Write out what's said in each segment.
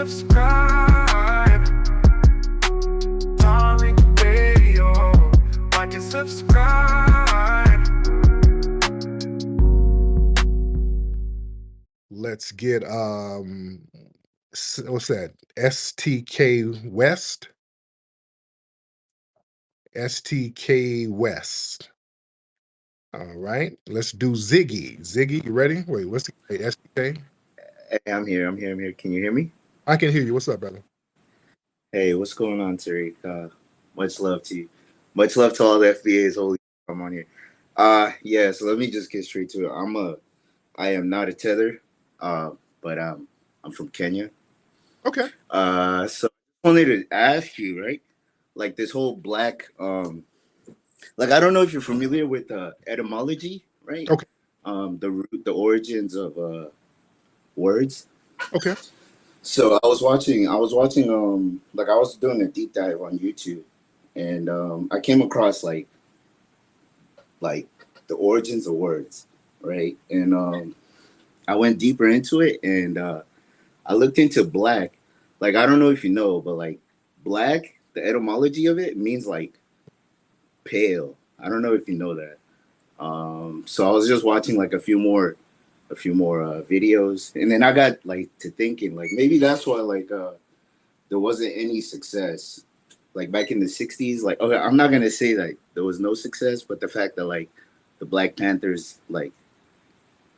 subscribe. Tariq Radio. Like and subscribe. Let's get what's that? STK West. STK West. All right. Let's do Ziggy. Ziggy, you ready? Wait, what's the STK? Hey, I'm here. Can you hear me? I can hear you. What's up, brother? Hey, what's going on, Tariq? Much love to you. Much love to all the FBAs. Holy, I'm on here. Yeah. So let me just get straight to it. I am not a tether, but I'm from Kenya. Okay. So I wanted to ask you, right? Like this whole black, like I don't know if you're familiar with etymology, right? Okay. The origins of words. Okay. So I was watching, like I was doing a deep dive on YouTube, and I came across like the origins of words, right? And I went deeper into it, and I looked into black. Like I don't know if you know, but like black, the etymology of it means like pale. I don't know if you know that. So I was just watching like a few more videos, and then I got like to thinking like maybe that's why like there wasn't any success like back in the 60s. Like, okay, I'm not gonna say that there was no success, but the fact that like the Black Panthers like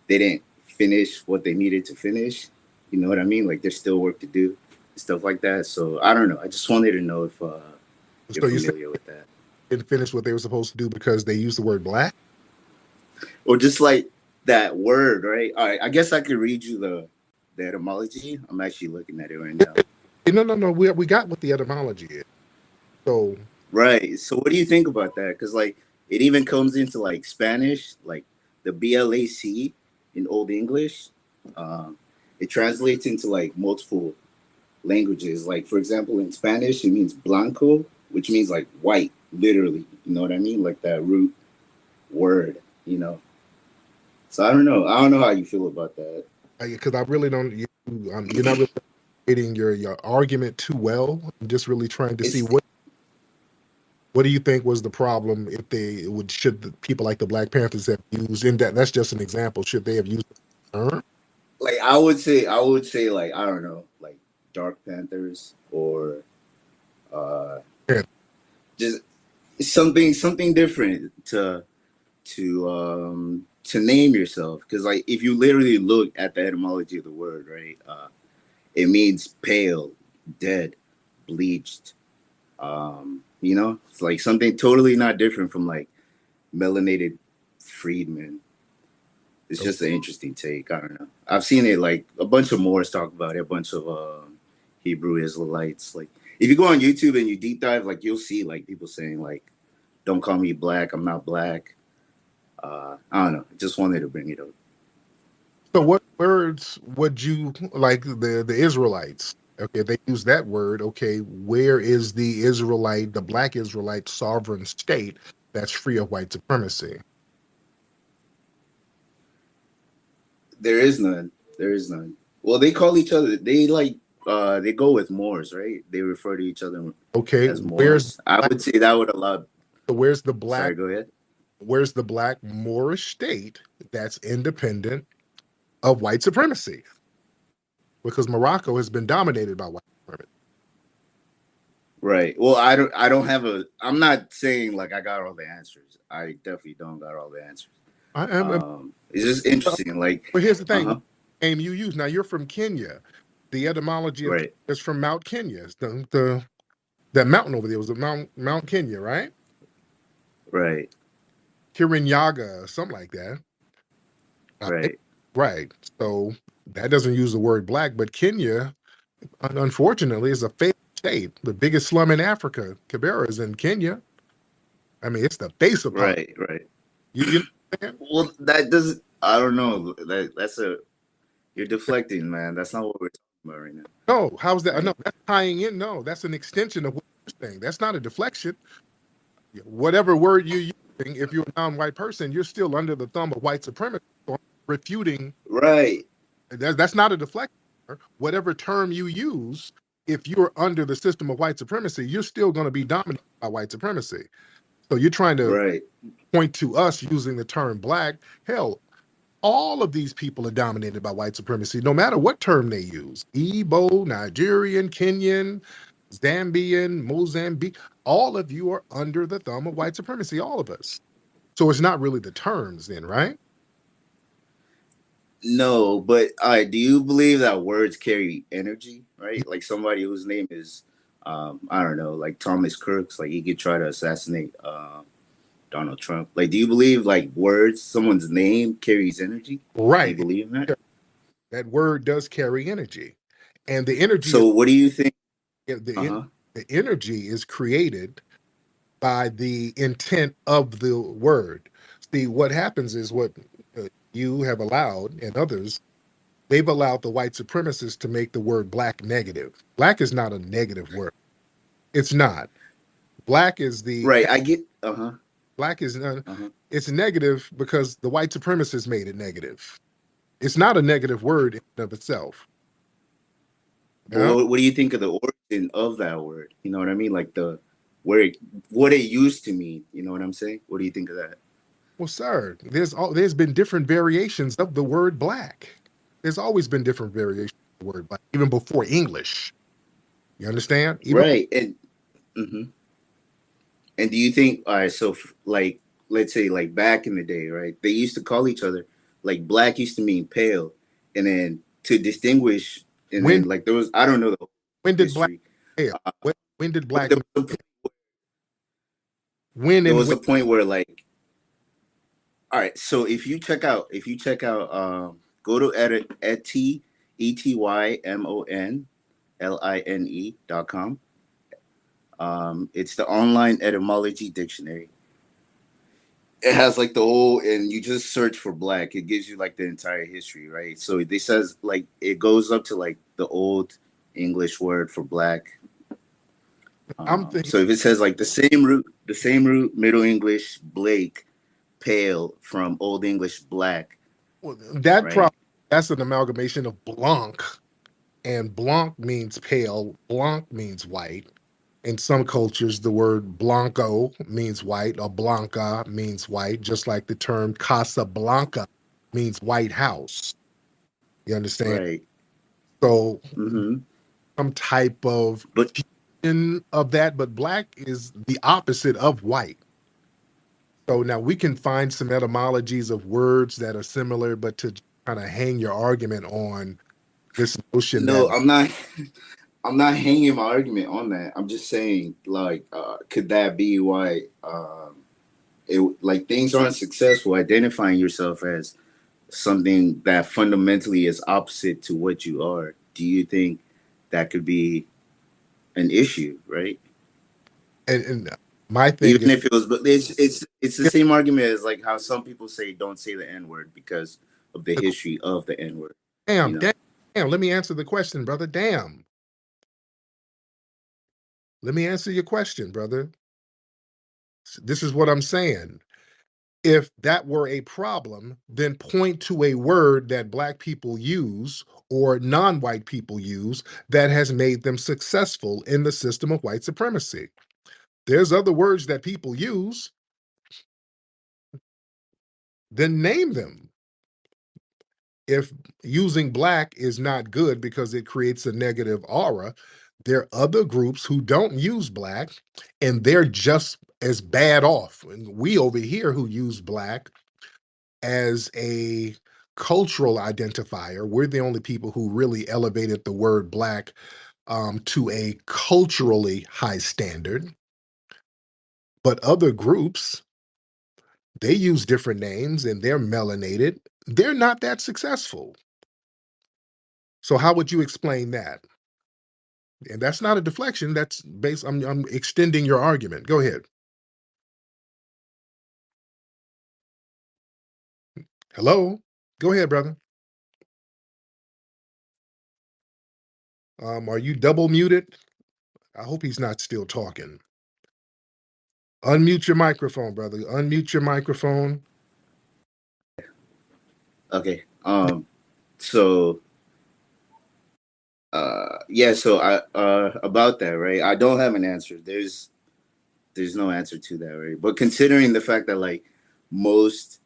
they didn't finish what they needed to finish, you know what I mean? Like there's still work to do, stuff like that. So I don't know, I just wanted to know if you're familiar with that. Didn't finish what they were supposed to do because they used the word black, or just like that word, right? All right, I guess I could read you the etymology. I'm actually looking at it right now. No. We got what the etymology is. So right. So what do you think about that? Because like it even comes into like Spanish, like the BLAC in Old English. It translates into like multiple languages. Like for example, in Spanish, it means blanco, which means like white, literally. You know what I mean? Like that root word, you know. So I don't know how you feel about that. Because I really don't. You're not really getting your argument too well. I'm just really trying to see what do you think was the problem if should the people like the Black Panthers have used in that? That's just an example. Should they have used the term? Like I would say like I don't know, like Dark Panthers or just something different to name yourself, because like if you literally look at the etymology of the word, right, it means pale, dead, bleached. You know, it's like something totally not different from like melanated freedmen. It's just an interesting take. I don't know. I've seen it like a bunch of Moors talk about it, a bunch of Hebrew Israelites. Like if you go on YouTube and you deep dive, like you'll see like people saying like, "Don't call me black. I'm not black." I don't know. I just wanted to bring it up. So what words would you like the Israelites? Okay, they use that word. Okay, where is the Black Israelite sovereign state that's free of white supremacy? There is none. Well, they call each other. They like they go with Moors, right? They refer to each other as Moors. I would say that would allow. So where's the black? Sorry, go ahead. Where's the Black Moorish state that's independent of white supremacy? Because Morocco has been dominated by white supremacy. Right. Well, I don't have I'm not saying like I got all the answers. I definitely don't got all the answers. It's just interesting. Like, but here's the thing: name you use. Now you're from Kenya. The etymology is from Mount Kenya. That mountain over there was Mount Kenya, right? Right. Kirinyaga, something like that. Right. Right. So that doesn't use the word black, but Kenya, unfortunately, is a failed state. The biggest slum in Africa, Kibera, is in Kenya. I mean, it's the face of poverty. Right. You well, that doesn't. I don't know. You're deflecting, man. That's not what we're talking about right now. No, how's that? No, that's tying in. No, that's an extension of what you're saying. That's not a deflection. Whatever word you're using, if you're a non-white person, you're still under the thumb of white supremacy. So I'm refuting. Right. That's not a deflection. whatever term you use, if you're under the system of white supremacy, you're still going to be dominated by white supremacy. So you're trying to Right. point to us using the term black. Hell, all of these people are dominated by white supremacy, no matter what term they use. Igbo, Nigerian, Kenyan, Zambian, Mozambique, all of you are under the thumb of white supremacy, all of us. So it's not really the terms then, right? No, but do you believe that words carry energy? Right, like somebody whose name is, I don't know, like Thomas Crooks, like he could try to assassinate Donald Trump. Like, do you believe like words, someone's name carries energy? Do you Right. believe in that? That word does carry energy. And the energy is So, what do you think? Uh the, huh. the energy is created by the intent of the word. See, what happens is what you have allowed and others, they've allowed the white supremacists to make the word black negative. Black is not a negative word. It's not. Black is the Right. I get. Uh huh. black is Uh huh. it's negative because the white supremacists made it negative. It's not a negative word in and of itself. But Yeah. what do you think of the origin of that word? You know what I mean? Like the where it, what it used to mean. You know what I'm saying? What do you think of that? Well, sir, there's been different variations of the word black. There's always been different variations of the word black, even before English. You understand? Even Right. And mhm. And do you think, all right, so like, let's say, like back in the day, right? They used to call each other, like, black used to mean pale. And then to distinguish, and when then, like, there was, I don't know the when did black history. hair? Uh, When did but black when there and was when? a point where, like, all right, so if you check out, go to etymonline.com. It's the online etymology dictionary. It has like the whole, and you just search for black, it gives you like the entire history, right? So it says like it goes up to like the old English word for black. I'm thinking So if it says like the same root, Middle English Blake, pale, from Old English black, well, that right? probably that's an amalgamation of blanc, and blanc means pale, blanc means white. In some cultures, the word blanco means white, or blanca means white, just like the term Casablanca means White House. You understand? Right. So Mm-hmm. some type of But fusion of that, but black is the opposite of white. So now we can find some etymologies of words that are similar, but to kind of hang your argument on this notion that no, I'm not hanging my argument on that. I'm just saying, like, could that be why it, like, things aren't successful identifying yourself as something that fundamentally is opposite to what you are? Do you think that could be an issue, right? and my thing Even is if it was, but it's the same argument as like how some people say don't say the N word because of the history of the N word. damn, You know, damn, damn. Let me answer the question, brother. Damn. Let me answer your question, brother. This is what I'm saying. If that were a problem, then point to a word that black people use or non-white people use that has made them successful in the system of white supremacy. There's other words that people use, then name them. If using black is not good because it creates a negative aura, there are other groups who don't use black and they're just as bad off. And we over here who use black as a cultural identifier, we're the only people who really elevated the word black to a culturally high standard. But other groups, they use different names and they're melanated. They're not that successful. So how would you explain that? And that's not a deflection. That's based. I'm extending your argument. Go ahead. Hello. Go ahead, brother. Are you double muted? I hope he's not still talking. Unmute your microphone, brother. Unmute your microphone. okay. So Yeah, so I about that, right? I don't have an answer. There's no answer to that, right? But considering the fact that like most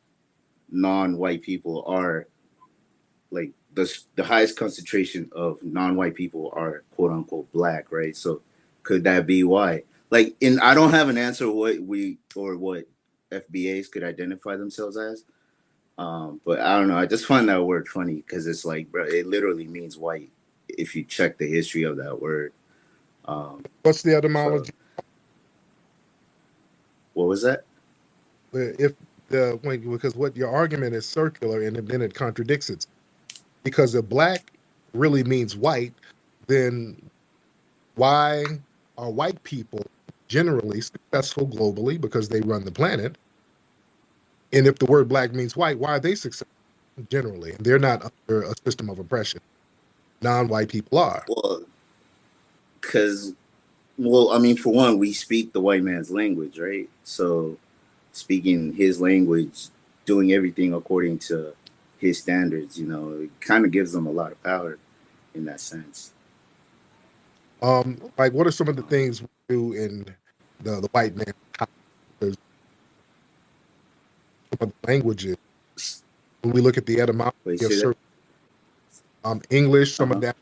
non-white people are like the highest concentration of non-white people are quote unquote black, right? So could that be why? Like in I don't have an answer what we or what FBAs could identify themselves as. But I don't know. I just find that word funny because it's like, bro, it literally means white if you check the history of that word. What's the So etymology? what was that? If because what your argument is circular and then it contradicts it. Because if black really means white, then why are white people generally successful globally because they run the planet? And if the word black means white, why are they successful generally? They're not under a system of oppression. Non-white people are. Well, because well, I mean, for one, we speak the white man's language, right? So speaking his language, doing everything according to his standards, it kind of gives them a lot of power in that sense. Like what are some of the things we do in the white man? There's some of the languages. When we look at the etymology Wait, of say that? certain English, Uh some of huh. that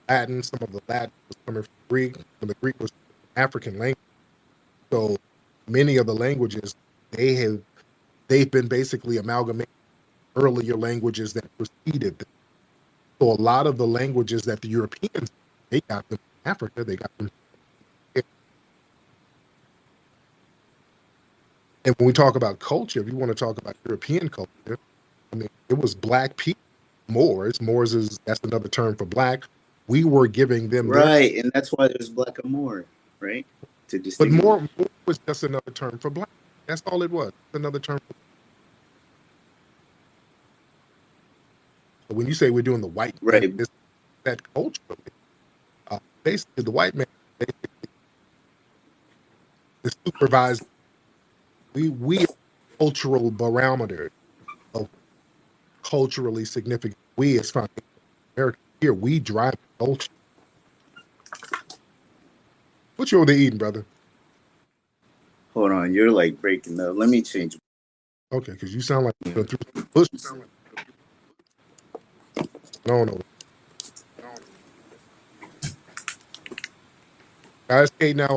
Latin, some of the Latin was coming from Greek, and the Greek was African language. So many of the languages they have they've been basically amalgamated earlier languages that preceded them. So a lot of the languages that the Europeans they got them from Africa, they got them. And when we talk about culture, if you want to talk about European culture, I mean, it was black people, Moors. Moors is that's another term for black. We were giving them their, Right, and that's why there's black and more, right? To but distinguish. Moor was just another term for black. That's all it was. Another term. So when you say we're doing the white man, Right. it's that culturally. Basically, the white man basically is supervised. We are cultural barometer of culturally significant. We as foundation America here, we drive culture. What you over there eating, brother? Hold on, you're like breaking up. Let me change. Okay, because you sound like you're through some bush. No, no. Guys, okay, now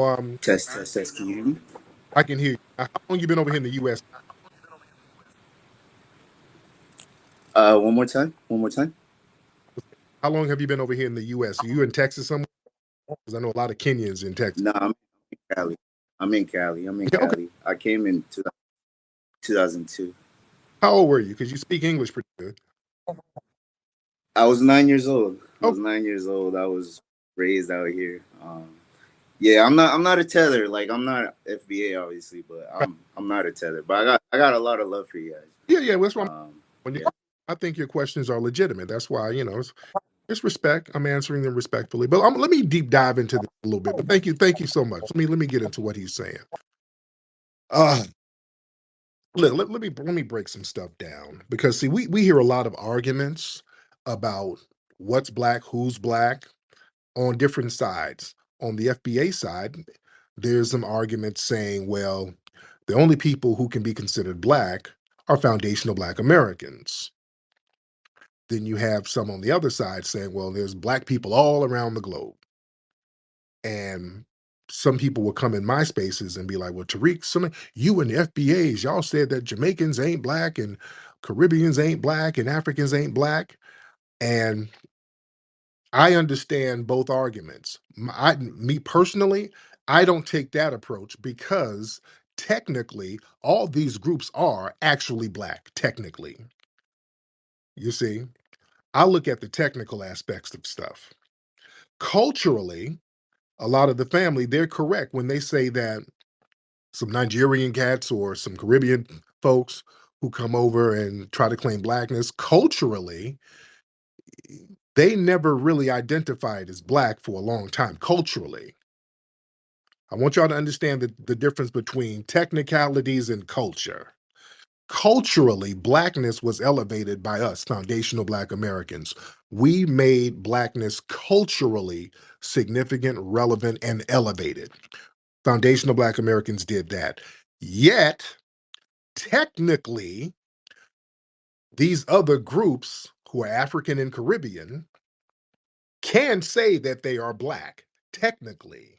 Test, test, test. Can you hear me? I can hear you. How long you been over here in the U.S.? One more time. One more time. How long have you been over here in the U.S.? Are you in Texas somewhere? Because I know a lot of Kenyans in Texas. No, I'm in Cali. I'm in Cali. I'm in Yeah, okay. Cali. I came in 2002. How old were you? Because you speak English pretty good. I was 9 years old. I Oh, was 9 years old. I was raised out here. Yeah, I'm not a tether. Like I'm not FBA obviously, but I'm not a tether. But I got a lot of love for you guys. yeah, yeah. That's why when you, Yeah. I think your questions are legitimate. That's why it's respect. I'm answering them respectfully. But let me deep dive into this a little bit. But thank you so much. Let me get into what he's saying. Uh let me break some stuff down because see we hear a lot of arguments about what's black, who's black on different sides. On the FBA side, there's some arguments saying, well, the only people who can be considered black are foundational black Americans. Then you have some on the other side saying, well, there's black people all around the globe. And some people will come in my spaces and be like, well, Tariq, you and the FBAs, y'all said that Jamaicans ain't black and Caribbeans ain't black and Africans ain't black. And I understand both arguments. Me personally, I don't take that approach because technically all these groups are actually black, technically. You see, I look at the technical aspects of stuff. Culturally, a lot of the family, they're correct when they say that some Nigerian cats or some Caribbean folks who come over and try to claim blackness, culturally, they never really identified as black for a long time, culturally. I want y'all to understand the difference between technicalities and culture. Culturally, blackness was elevated by us, foundational Black Americans. We made blackness culturally significant, relevant, and elevated. Foundational Black Americans did that. Yet, technically, these other groups who are African and Caribbean can say that they are Black, technically.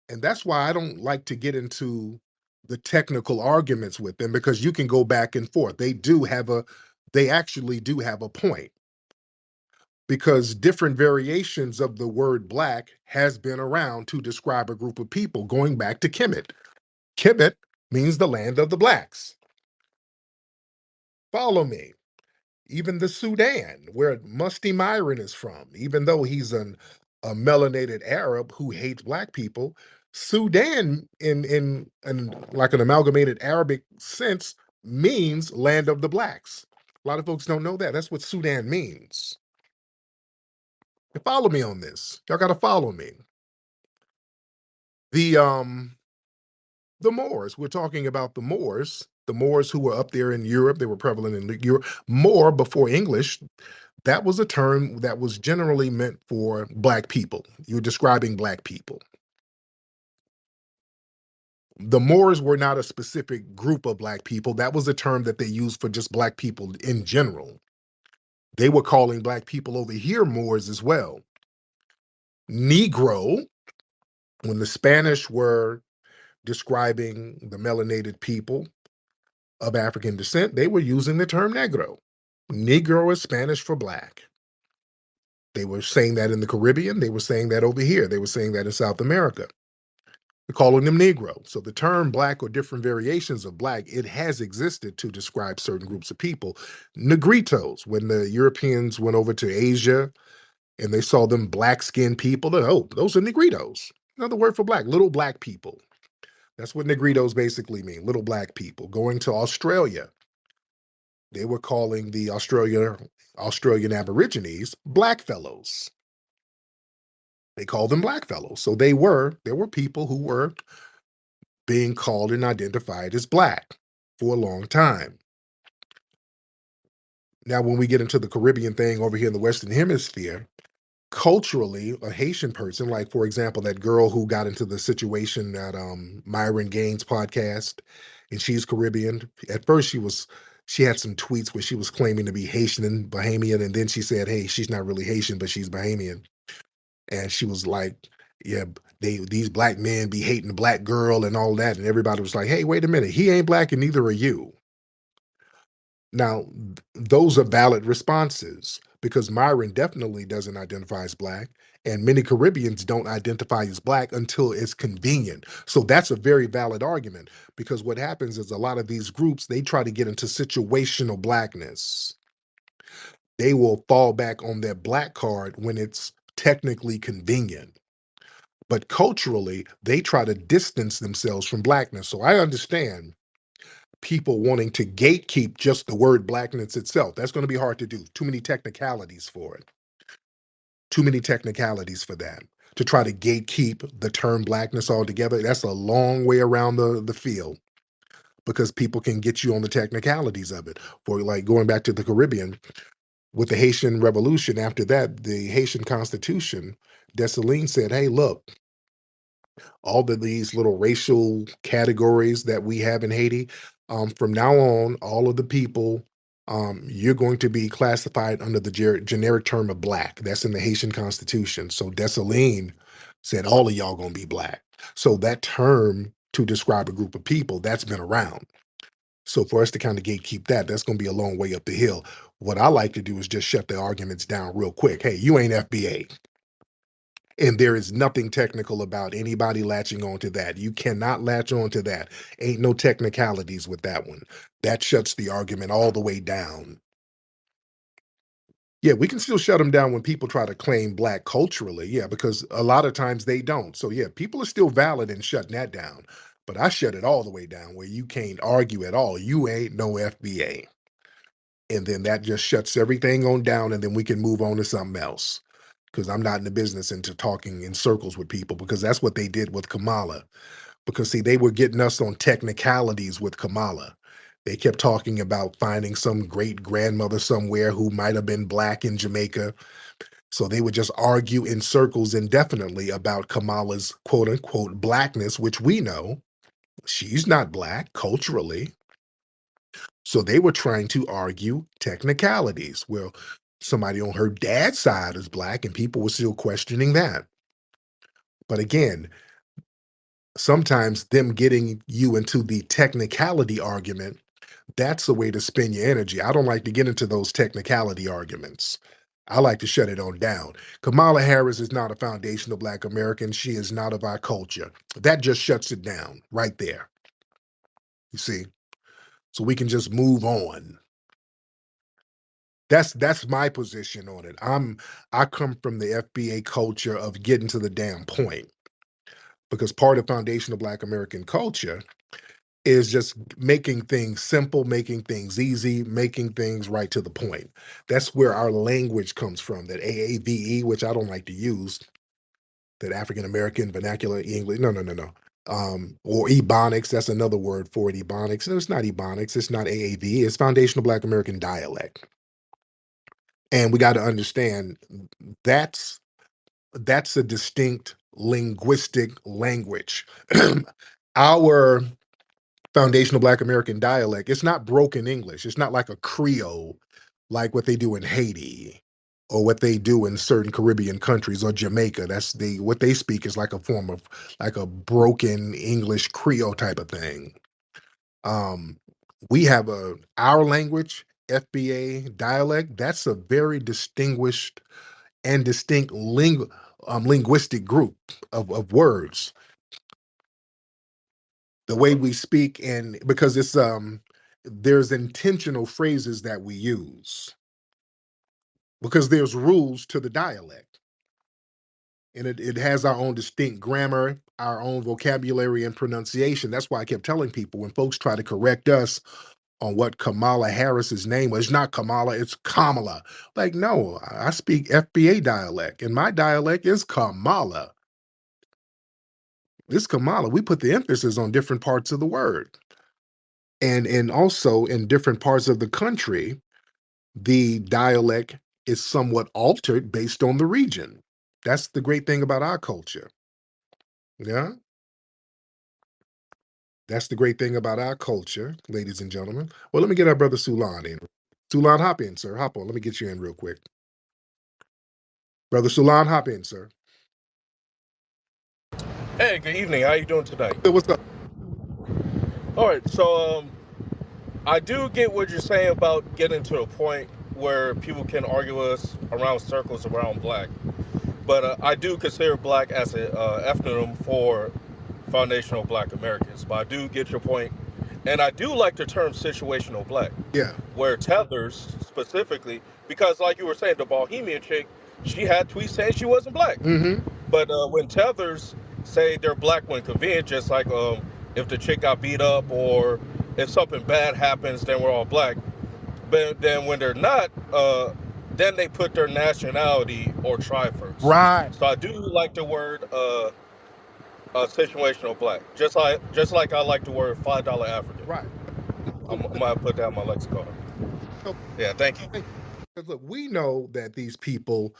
And that's why I don't like to get into the technical arguments with them, because you can go back and forth. They actually do have a point, because different variations of the word Black has been around to describe a group of people going back to Kemet. Kemet means the land of the Blacks. Follow me. Even the Sudan, where Musty Myron is from, even though he's a melanated Arab who hates Black people, Sudan, in like an amalgamated Arabic sense, means land of the Blacks. A lot of folks don't know that. That's what Sudan means. You follow me on this. Y'all got to follow me. The Moors. We're talking about the Moors. The Moors who were up there in Europe. They were prevalent in Europe. Moor before English. That was a term that was generally meant for Black people. You're describing Black people. The Moors were not a specific group of Black people. That was a term that they used for just Black people in general. They were calling Black people over here Moors as well. Negro, when the Spanish were describing the melanated people of African descent, they were using the term negro. Negro is Spanish for Black. They were saying that in the Caribbean. They were saying that over here. They were saying that in South America. They're calling them Negro. So the term Black, or different variations of Black, it has existed to describe certain groups of people. Negritos, when the Europeans went over to Asia and they saw them black-skinned people, oh, those are Negritos. Another word for Black, little Black people. That's what Negritos basically mean, little Black people. Going to Australia, they were calling the Australian Aborigines Blackfellows. They called them Blackfellows. So there were people who were being called and identified as Black for a long time. Now, when we get into the Caribbean thing over here in the Western Hemisphere, culturally, a Haitian person, like, for example, that girl who got into the situation at Myron Gaines' podcast, and she's Caribbean. At first, she had some tweets where she was claiming to be Haitian and Bahamian, and then she said, hey, she's not really Haitian, but she's Bahamian. And she was like, yeah, these Black men be hating the Black girl and all that. And everybody was like, hey, wait a minute, he ain't Black and neither are you. Now, those are valid responses, because Myron definitely doesn't identify as Black, and many Caribbeans don't identify as Black until it's convenient. So that's a very valid argument, because what happens is a lot of these groups, they try to get into situational Blackness. They will fall back on their Black card when it's technically convenient. But culturally, they try to distance themselves from Blackness. So I understand people wanting to gatekeep just the word Blackness itself. That's going to be hard to do. Too many technicalities for it. Too many technicalities for that. To try to gatekeep the term Blackness altogether, that's a long way around the field, because people can get you on the technicalities of it. For, like, going back to the Caribbean, with the Haitian Revolution, after that, the Haitian Constitution, Dessalines said, hey, look, all of these little racial categories that we have in Haiti, from now on, all of the people, you're going to be classified under the generic term of Black. That's in the Haitian Constitution. So Dessalines said, all of y'all gonna be Black. So that term to describe a group of people, that's been around. So for us to kind of gatekeep that, that's going to be a long way up the hill. What I like to do is just shut the arguments down real quick. Hey, you ain't FBA. And there is nothing technical about anybody latching on to that. You cannot latch on to that. Ain't no technicalities with that one. That shuts the argument all the way down. Yeah, we can still shut them down when people try to claim Black culturally. Yeah, because a lot of times they don't. So yeah, people are still valid in shutting that down. But I shut it all the way down where you can't argue at all. You ain't no FBA. And then that just shuts everything on down, and then we can move on to something else. Because I'm not in the business into talking in circles with people, because that's what they did with Kamala. Because see, they were getting us on technicalities with Kamala. They kept talking about finding some great grandmother somewhere who might have been black in Jamaica. So they would just argue in circles indefinitely about Kamala's quote unquote blackness, which we know she's not black culturally. So they were trying to argue technicalities. Well, somebody on her dad's side is black, and people were still questioning that. But again, sometimes them getting you into the technicality argument, that's the way to spend your energy. I don't like to get into those technicality arguments. I like to shut it on down. Kamala Harris is not a foundational Black American. She is not of our culture. That just shuts it down right there. You see? So we can just move on. That's my position on it. I come from the FBA culture of getting to the damn point. Because part of foundational Black American culture is just making things simple, making things easy, making things right to the point. That's where our language comes from, that AAVE, which I don't like to use, that African American vernacular English. No, no, no, no. Or Ebonics, that's another word for it, Ebonics. No, it's not Ebonics, it's not AAVE, it's foundational Black American dialect. And we got to understand that's a distinct linguistic language. Our foundational Black American dialect, it's not broken English. It's not like a Creole, like what they do in Haiti or what they do in certain Caribbean countries or Jamaica. What they speak is like a form of like a broken English Creole type of thing. We have our language, FBA dialect, that's a very distinguished and distinct linguistic group of words. The way we speak, and because it's there's intentional phrases that we use because there's rules to the dialect, and it has our own distinct grammar, our own vocabulary and pronunciation. That's why I kept telling people when folks try to correct us on what Kamala Harris's name was, it's not Kamala, it's Kamala. Like, no, I speak FBA dialect, and my dialect is Kamala. It's Kamala. We put the emphasis on different parts of the word. And also in different parts of the country, the dialect is somewhat altered based on the region. That's the great thing about our culture. Yeah. That's the great thing about our culture, ladies and gentlemen. Well, let me get our brother Sulan in. Sulan, hop in, sir. Hop on. Let me get you in real quick. Brother Sulan, hop in, sir. Hey, good evening. How you doing tonight? Hey, what's up? All right, so I do get what you're saying about getting to a point where people can argue us around circles around black, but I do consider black as an ethnonym for foundational Black Americans. But I do get your point, and I do like the term situational black, Yeah. where tethers specifically, because like you were saying, the Bohemian chick, she had tweets saying she wasn't black. Mm-hmm. But when tethers say they're black when convenient, just like if the chick got beat up or if something bad happens, then we're all black. But then when they're not, then they put their nationality or tribe first. Right. So I do like the word situational black, just like I like the word $5 African. Right. I'm gonna put that in my lexicon. So, Yeah, thank you. thank you. 'Cause look, we know that these people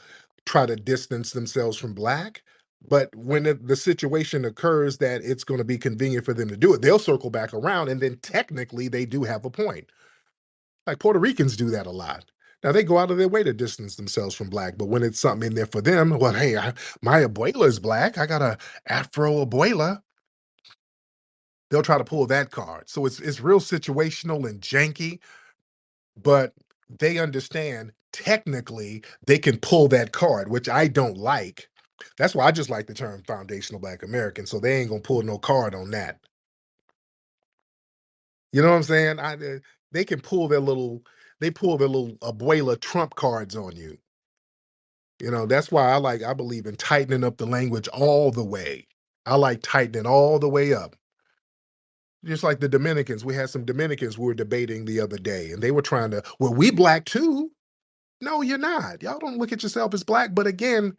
try to distance themselves from black, but when the situation occurs that it's going to be convenient for them to do it, they'll circle back around, and then technically they do have a point. Like Puerto Ricans do that a lot. Now they go out of their way to distance themselves from black, but when it's something in there for them, well, hey, my abuela is black. I got a Afro abuela. They'll try to pull that card. So it's real situational and janky, but they understand technically they can pull that card, which I don't like. That's why I just like the term foundational Black American. So they ain't gonna pull no card on that. You know what I'm saying? They can pull they pull their little abuela trump cards on you. You know, that's why I believe in tightening up the language all the way. I like tightening all the way up. Just like the Dominicans, we had some Dominicans we were debating the other day, and they were trying to, well, we black too. No, you're not. Y'all don't look at yourself as black. But again,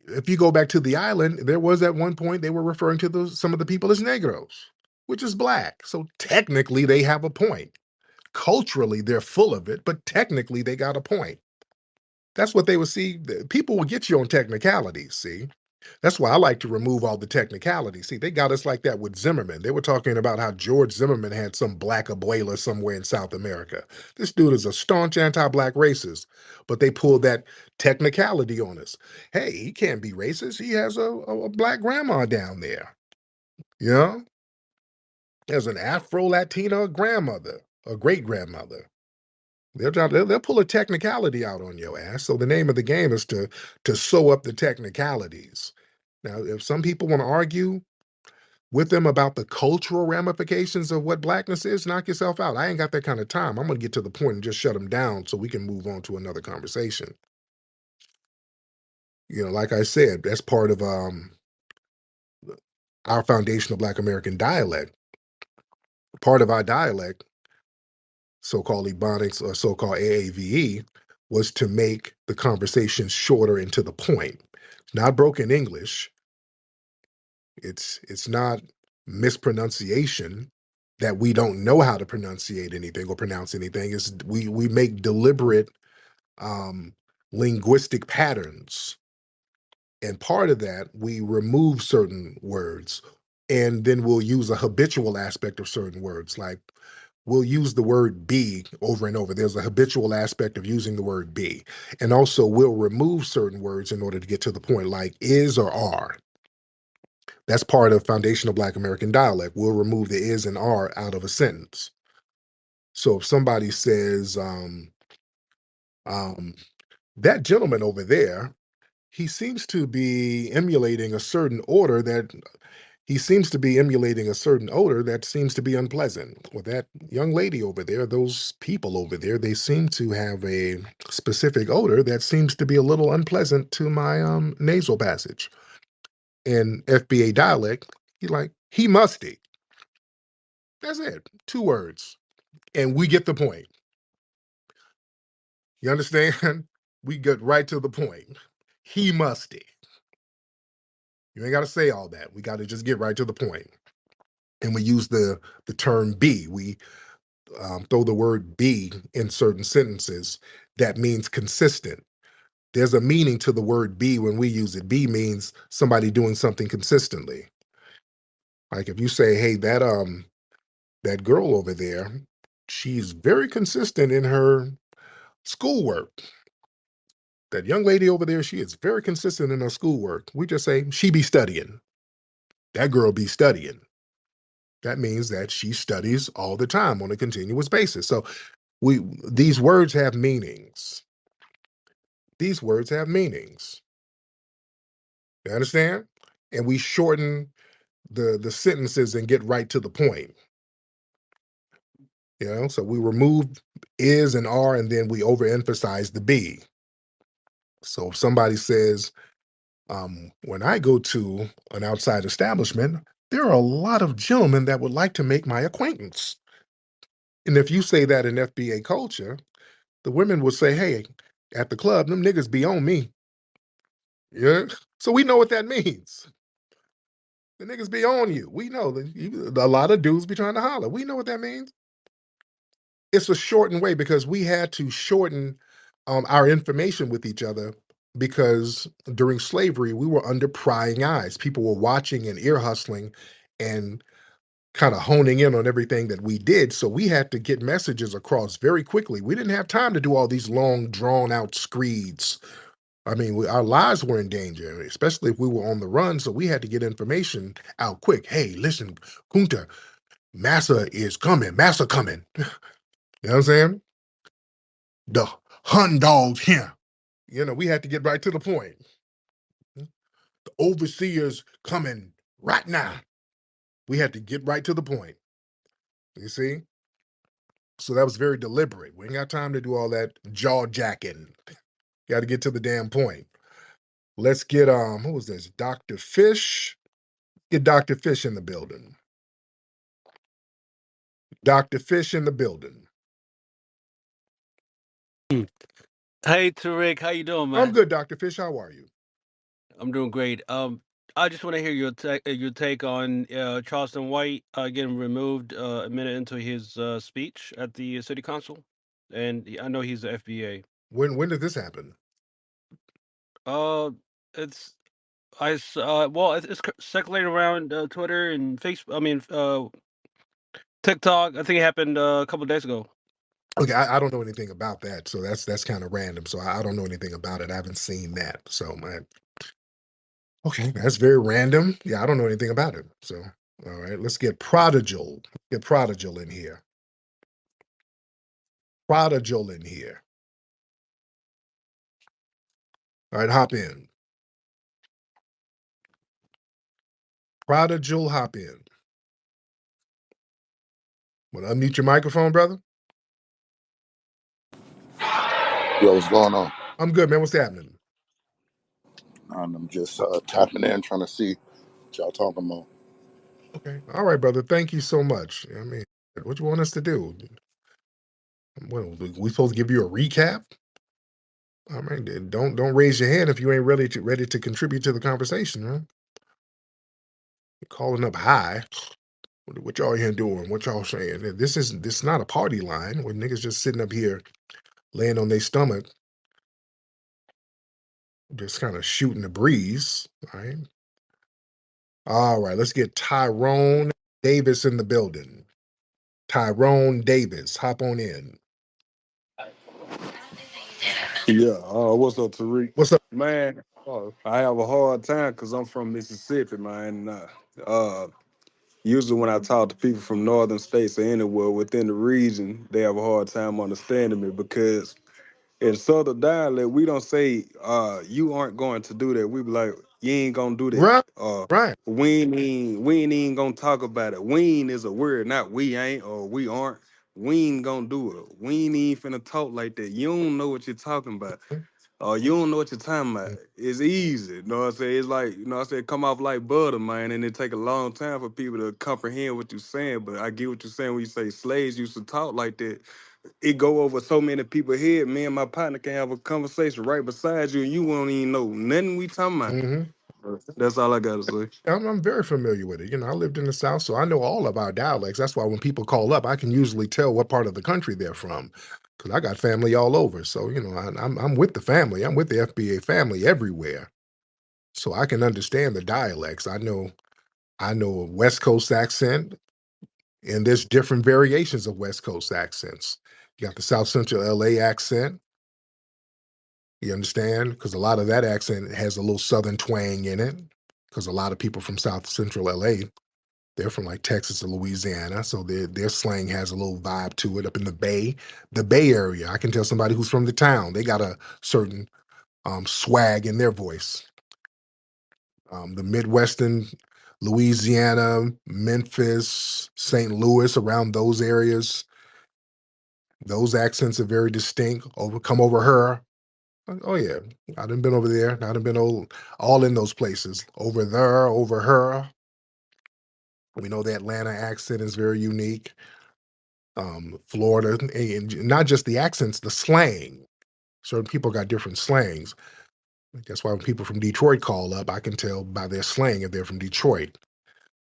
if you go back to the island, there was at one point they were referring to some of the people as Negroes. which is black. So technically, they have a point. Culturally, they're full of it, but technically, they got a point. That's what they would see. People will get you on technicalities, see? That's why I like to remove all the technicalities. See, they got us like that with Zimmerman. They were talking about how George Zimmerman had some black abuela somewhere in South America. This dude is a staunch anti-black racist, but they pulled that technicality on us. Hey, he can't be racist. He has a black grandma down there. You know? There's an Afro-Latina grandmother, a great-grandmother. They'll pull a technicality out on your ass. So the name of the game is to sew up the technicalities. Now, if some people want to argue with them about the cultural ramifications of what blackness is, knock yourself out. I ain't got that kind of time. I'm going to get to the point and just shut them down so we can move on to another conversation. You know, like I said, that's part of our foundational Black American dialect. Part of our dialect, so-called Ebonics or so-called AAVE, was to make the conversation shorter and to the point. It's not broken English. It's not mispronunciation that we don't know how to pronunciate anything or pronounce anything. Is we make deliberate linguistic patterns, and part of that we remove certain words, and then we'll use a habitual aspect of certain words. Like we'll use the word be over and over. There's a habitual aspect of using the word be, and also we'll remove certain words in order to get to the point, like is or are. That's part of foundational Black American dialect. We'll remove the is and are out of a sentence. So if somebody says, that gentleman over there, he seems to be emulating a certain order that seems to be unpleasant. Well, that young lady over there, those people over there, they seem to have a specific odor that seems to be a little unpleasant to my nasal passage. In FBA dialect, he musty. That's it. 2 words. And we get the point. You understand? We get right to the point. He musty. You ain't got to say all that. We got to just get right to the point. And we use the term be. We throw the word be in certain sentences. That means consistent. There's a meaning to the word be when we use it. Be means somebody doing something consistently. Like if you say, hey, that girl over there, she's very consistent in her schoolwork. That young lady over there, she is very consistent in her schoolwork. We just say, she be studying. That girl be studying. That means that she studies all the time on a continuous basis. So these words have meanings. These words have meanings. You understand? And we shorten the sentences and get right to the point. You know, so we remove is and are, and then we overemphasize the be. So if somebody says, when I go to an outside establishment, there are a lot of gentlemen that would like to make my acquaintance. And if you say that in FBA culture, the women will say, hey, at the club, them niggas be on me. Yeah. So we know what that means. The niggas be on you. We know that a lot of dudes be trying to holler. We know what that means. It's a shortened way because we had to shorten our information with each other, because during slavery, we were under prying eyes. People were watching and ear hustling and kind of honing in on everything that we did. So we had to get messages across very quickly. We didn't have time to do all these long, drawn out screeds. I mean, our lives were in danger, especially if we were on the run. So we had to get information out quick. Hey, listen, Kunta, Massa is coming. Massa coming. You know what I'm saying? The hun dogs here. You know, we had to get right to the point. The overseers coming right now. We had to get right to the point. You see? So that was very deliberate. We ain't got time to do all that jaw jacking. Got to get to the damn point. Let's get who was this? Dr. Fish. Get Dr. Fish in the building. Dr. Fish in the building. Hey Tariq, how you doing, man? I'm good, Dr. Fish. How are you? I'm doing great. I just want to hear your take on Charleston White getting removed a minute into his speech at the city council, and I know he's the FBA. When did this happen? Uh, it's well, it's circulating around Twitter and Facebook. I mean, TikTok. I think it happened a couple days ago. Okay, I don't know anything about that, so that's kind of random. So I don't know anything about it. I haven't seen that. So okay, that's very random. Yeah, I don't know anything about it. So all right, let's get Prodigal. Get Prodigal in here. Prodigal in here. All right, hop in. Prodigal, hop in. Want to unmute your microphone, brother? Yo, what's going on? I'm good, man. What's happening? I'm just tapping in, trying to see what y'all talking about. Okay. All right, brother. Thank you so much. I mean, what you want us to do? What, we supposed to give you a recap? I mean, then don't raise your hand if you ain't ready to contribute to the conversation, huh? You're calling up high. What y'all here doing? What y'all saying? This is not a party line where niggas just sitting up here laying on their stomach, just kind of shooting the breeze. All right, let's get Tyrone Davis in the building. Tyrone Davis, hop on in. Yeah, what's up, Tariq? What's up? Man, I have a hard time because I'm from Mississippi, man. Usually when I talk to people from northern states or anywhere within the region, they have a hard time understanding me because in southern dialect, we don't say you aren't going to do that. We be like, you ain't gonna do that. Right, right. We ain't gonna talk about it. We ain't is a word, not we ain't or we aren't. We ain't gonna do it. We ain't even finna talk like that. You don't know what you're talking about. You don't know what you're talking about. It's easy. You know what I'm saying? It's like, you know what I'm saying, come off like butter, man, and it take a long time for people to comprehend what you're saying. But I get what you're saying when you say slaves used to talk like that. It go over so many people's head. Me and my partner can have a conversation right beside you, and you won't even know nothing we talking about. Hmm. That's all I gotta say. I'm very familiar with it. I lived in the South, so I know all of our dialects. That's why when people call up, I can usually tell what part of the country they're from, because I got family all over. So I'm with the family. I'm with the FBA family everywhere, so I can understand the dialects. I know a West Coast accent, and there's different variations of West Coast accents. You got the South Central LA accent. You understand? Because a lot of that accent has a little Southern twang in it. Because a lot of people from South Central LA, they're from like Texas or Louisiana, so their slang has a little vibe to it. Up in the Bay Area, I can tell somebody who's from the town. They got a certain swag in their voice. The Midwestern, Louisiana, Memphis, St. Louis, around those areas, those accents are very distinct. Come over her. Oh yeah, I done been over there. I done been all in those places. Over there, over her. We know the Atlanta accent is very unique. Florida, and not just the accents, the slang. Certain people got different slangs. That's why when people from Detroit call up, I can tell by their slang if they're from Detroit.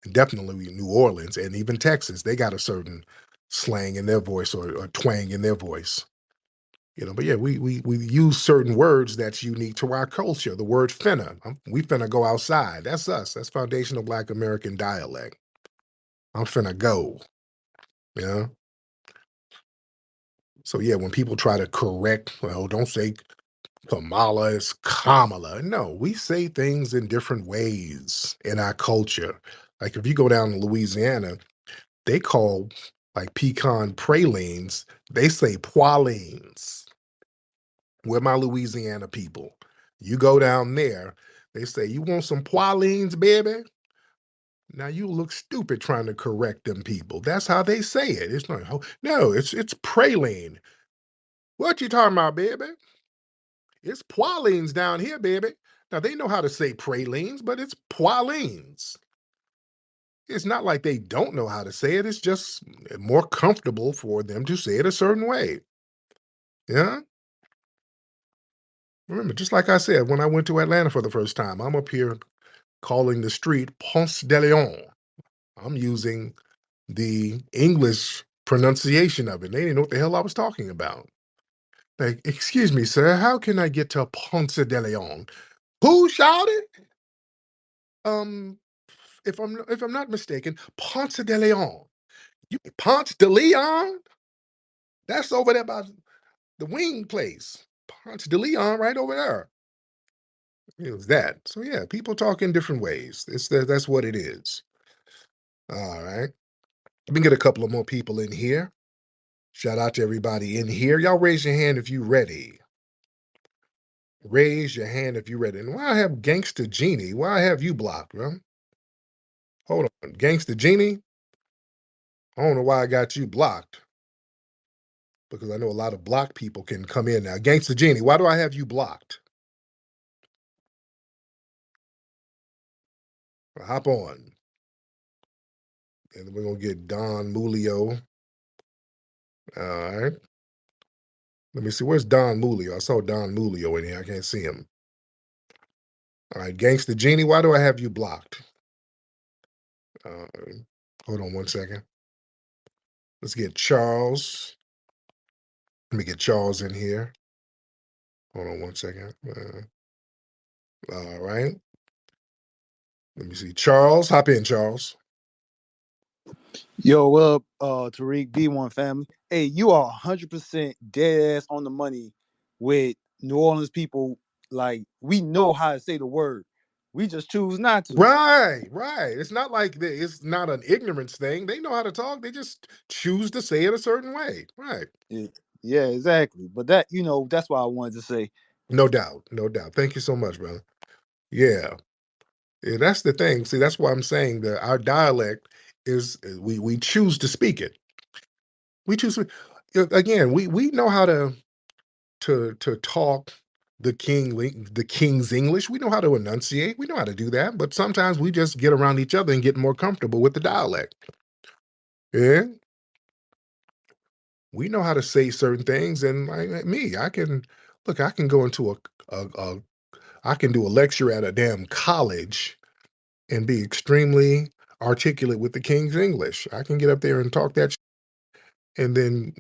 And definitely New Orleans and even Texas, they got a certain slang in their voice or twang in their voice. But yeah, we use certain words that's unique to our culture. The word finna, we finna go outside. That's us. That's foundational Black American dialect. I'm finna go. Yeah. So yeah, when people try to correct, well, don't say Kamala is Kamala. No, we say things in different ways in our culture. Like if you go down to Louisiana, they call like pecan pralines, they say poilines. We're my Louisiana people. You go down there, they say, you want some poilines, baby? Now you look stupid trying to correct them people. That's how they say it. It's not, oh, no, it's praline. What you talking about, baby? It's poilines down here, baby. Now they know how to say pralines, but it's poilines. It's not like they don't know how to say it. It's just more comfortable for them to say it a certain way. Yeah. Remember, just like I said, when I went to Atlanta for the first time, I'm up here calling the street Ponce de Leon. I'm using the English pronunciation of it. They didn't know what the hell I was talking about. Like, excuse me, sir, how can I get to Ponce de Leon? Who shouted? Um, if I'm not mistaken, Ponce de Leon. You Ponce de Leon? That's over there by the wing place. Ponce de Leon, right over there. It was that. So yeah, people talk in different ways. That's what it is. All right. Let me get a couple of more people in here. Shout out to everybody in here. Y'all raise your hand if you ready. Raise your hand if you ready. And why I have Gangsta Genie? Why I have you blocked, bro? Hold on. Gangsta Genie? I don't know why I got you blocked. Because I know a lot of blocked people can come in now. Gangsta Genie, why do I have you blocked? Well, hop on. And then we're going to get Don Mulio. All right. Let me see. Where's Don Mulio? I saw Don Mulio in here. I can't see him. All right. Gangsta Genie, why do I have you blocked? Hold on one second. Let's get Charles. Let me get Charles in here. Hold on one second. All right. Let me see. Charles, hop in, Charles. Yo, what up, Tariq, B1 family? Hey, you are 100% dead ass on the money with New Orleans people. Like, we know how to say the word. We just choose not to. Right. It's not like it's not an ignorance thing. They know how to talk. They just choose to say it a certain way. Right. Yeah, exactly. But that, that's what I wanted to say. No doubt. Thank you so much, brother. Yeah. That's the thing. See, that's why I'm saying that our dialect is we choose to speak it. We choose again, we know how to talk the king's English. We know how to enunciate. We know how to do that. But sometimes we just get around each other and get more comfortable with the dialect. Yeah. We know how to say certain things, and like me, I can go into I can do a lecture at a damn college and be extremely articulate with the King's English. I can get up there and talk that and then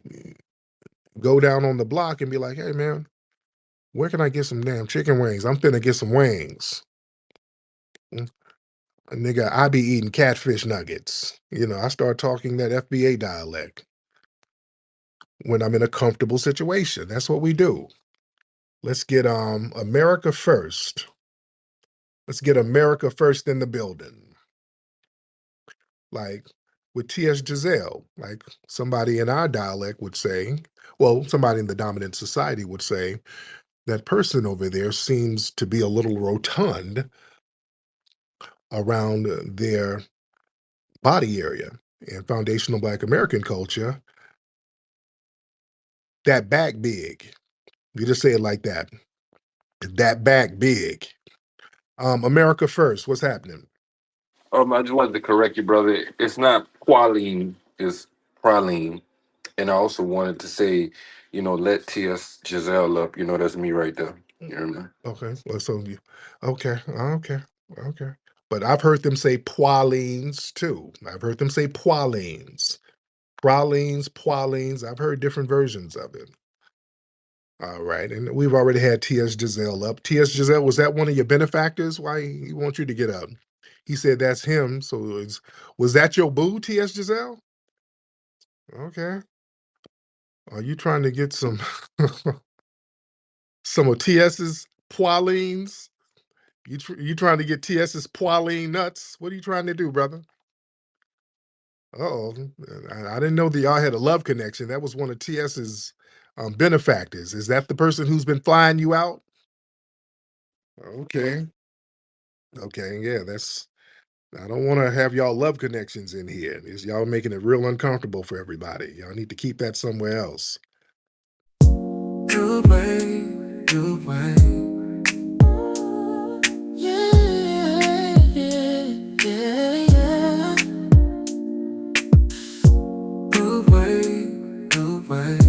go down on the block and be like, hey man, where can I get some damn chicken wings? I'm finna get some wings. Nigga, I be eating catfish nuggets. I start talking that FBA dialect when I'm in a comfortable situation. That's what we do. Let's get America first. Let's get America first in the building. Like with T.S. Giselle, like somebody in our dialect would say, well, somebody in the dominant society would say, that person over there seems to be a little rotund around their body area. In foundational Black American culture, that back big. You just say it like that. That back big. America first. What's happening? I just wanted to correct you, brother. It's not Qualine, it's Praline. And I also wanted to say, let T.S. Giselle up. That's me right there. You hear me? Okay. Well, okay. But I've heard them say poilines too. I've heard them say poilines. Poilines. I've heard different versions of it. All right. And we've already had T.S. Giselle up. T.S. Giselle, was that one of your benefactors? Why he wants you to get up? He said that's him. So was that your boo, T.S. Giselle? Okay. Are you trying to get some some of TS's poilines? You trying to get TS's poiline nuts? What are you trying to do, brother? Oh, I didn't know that y'all had a love connection. That was one of TS's benefactors. Is that the person who's been flying you out? Okay. Okay. Yeah, I don't want to have y'all love connections in here. Y'all making it real uncomfortable for everybody. Y'all need to keep that somewhere else. Good way, good way. Yeah. Good way, good way.